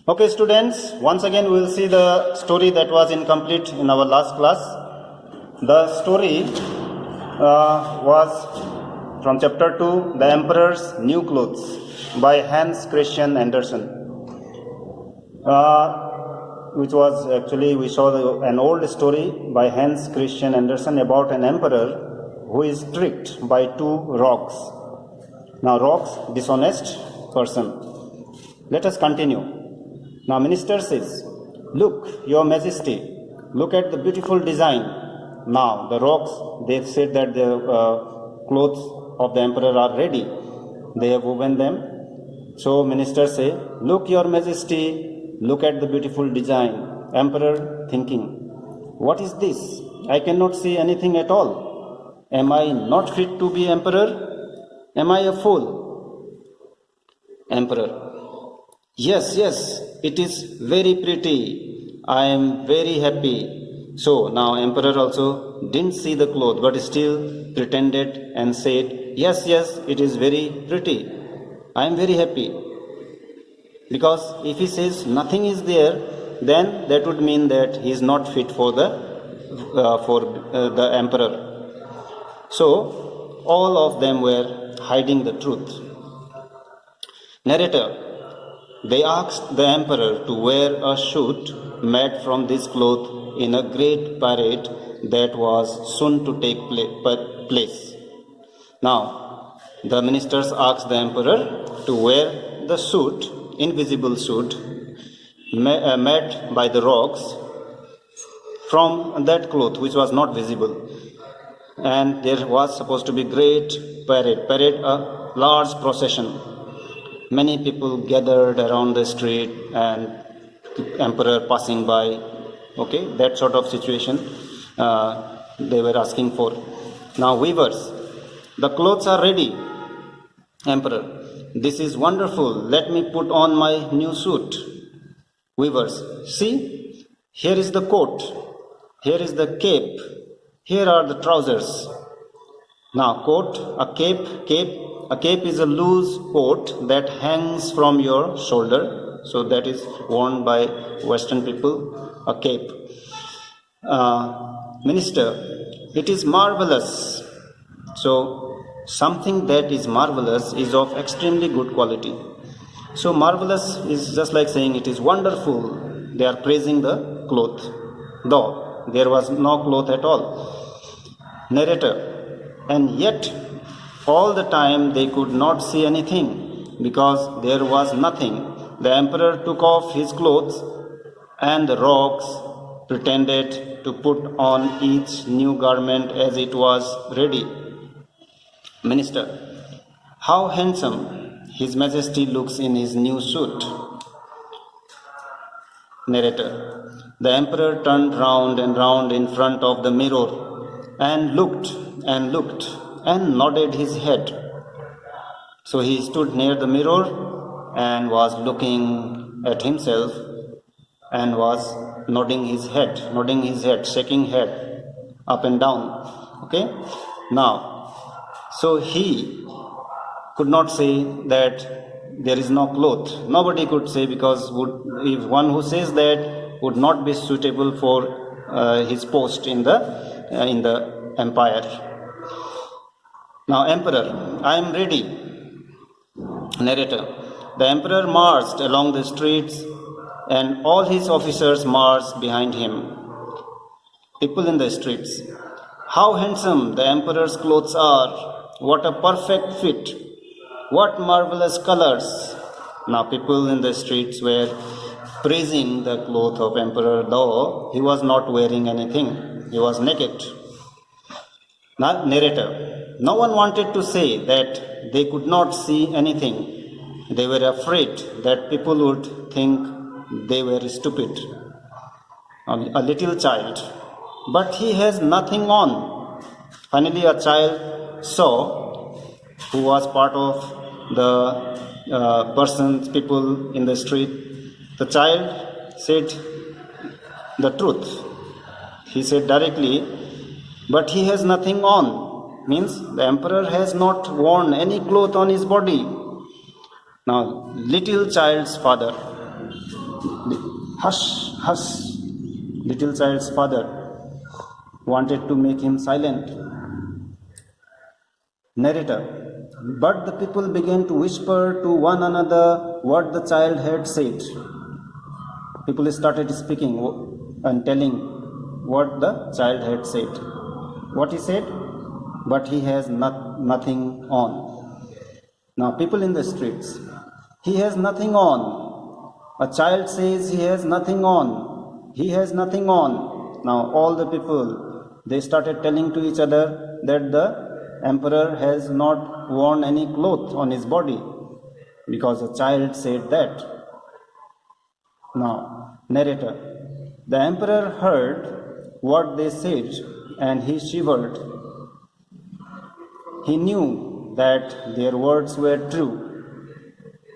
Okay, students, once again we will see the story that was incomplete in our last class. The story was from chapter 2, The Emperor's New Clothes by Hans Christian Andersen, which was actually, we saw an old story by Hans Christian Andersen about an emperor who is tricked by two rogues. Now, rogues, dishonest person. Let us continue. Now, minister says, "Look, your majesty, look at the beautiful design." Now, the rogues, they said that the clothes of the emperor are ready. They have woven them. So, minister say, "Look, your majesty, look at the beautiful design." Emperor thinking, "What is this? I cannot see anything at all. Am I not fit to be emperor? Am I a fool?" Emperor, Yes, it is very pretty. I am very happy. So now emperor also didn't see the cloth, but still pretended and said, yes, it is very pretty. I am very happy. Because if he says nothing is there, then that would mean that he is not fit for the emperor. So all of them were hiding the truth. Narrator, they asked the emperor to wear a suit made from this cloth in a great parade that was soon to take place. Now, the ministers asked the emperor to wear the suit, invisible suit, made by the rogues from that cloth which was not visible. And there was supposed to be great parade, a large procession. Many people gathered around the street and emperor passing by. Okay, that sort of situation they were asking for. Now, weavers, the clothes are ready. Emperor, this is wonderful. Let me put on my new suit. Weavers, see, here is the coat. Here is the cape. Here are the trousers. Now, coat, a cape. A cape is a loose coat that hangs from your shoulder. So that is worn by Western people, a cape. Minister, it is marvelous. So something that is marvelous is of extremely good quality. So marvelous is just like saying it is wonderful. They are praising the cloth, though there was no cloth at all. Narrator, and yet all the time they could not see anything because there was nothing. The emperor took off his clothes and the rogues pretended to put on each new garment as it was ready. Minister, how handsome His Majesty looks in his new suit. Narrator, the emperor turned round and round in front of the mirror and looked and nodded his head. So he stood near the mirror and was looking at himself and was nodding his head, shaking head up and down. Okay? Now, so he could not say that there is no cloth. Nobody could say, because if one who says that would not be suitable for his post in the empire. Now, emperor, I am ready. Narrator, the emperor marched along the streets and all his officers marched behind him. People in the streets, how handsome the emperor's clothes are. What a perfect fit. What marvelous colors. Now, people in the streets were praising the cloth of emperor, though he was not wearing anything. He was naked. Now, narrator, no one wanted to say that they could not see anything. They were afraid that people would think they were stupid. A little child, but he has nothing on. Finally, a child saw, who was part of the people in the street. The child said the truth. He said directly, but he has nothing on. Means the emperor has not worn any cloth on his body. Now, little child's father Hush, hush. Little child's father wanted to make him silent. Narrator. But the people began to whisper to one another what the child had said. People started speaking and telling what the child had said. What he said? But he has nothing on. Now, people in the streets, he has nothing on. A child says he has nothing on. He has nothing on. Now, all the people, they started telling to each other that the emperor has not worn any cloth on his body because a child said that. Now, narrator. The emperor heard what they said and he shivered. He knew that their words were true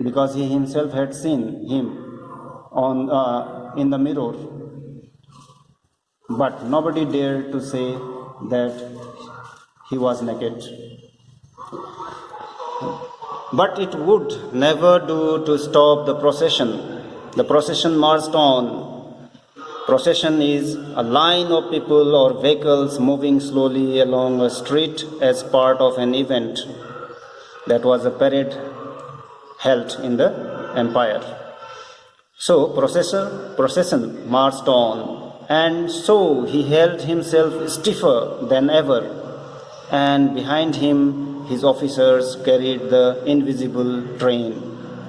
because he himself had seen him in the mirror. But nobody dared to say that he was naked. But it would never do to stop the procession. The procession marched on. Procession is a line of people or vehicles moving slowly along a street as part of an event. That was a parade held in the empire. So procession marched on, and so he held himself stiffer than ever, and behind him his officers carried the invisible train.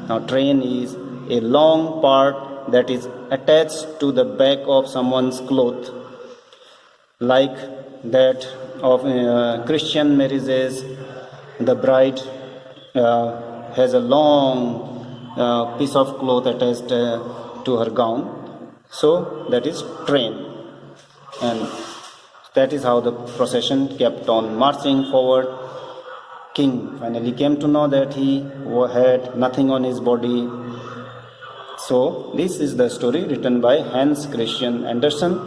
Now, train is a long part that is attached to the back of someone's cloth, like that of Christian marriages. The bride has a long piece of cloth attached to her gown, so that is train, and that is how the procession kept on marching forward. King finally came to know that he had nothing on his body. So, this is the story written by Hans Christian Andersen.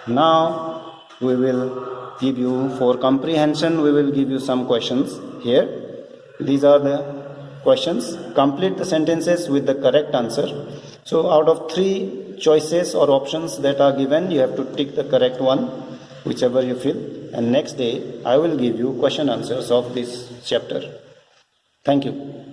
Now, we will give you, for comprehension, we will give you some questions here. These are the questions. Complete the sentences with the correct answer. So, out of 3 choices or options that are given, you have to tick the correct one, whichever you feel. And next day, I will give you question answers of this chapter. Thank you.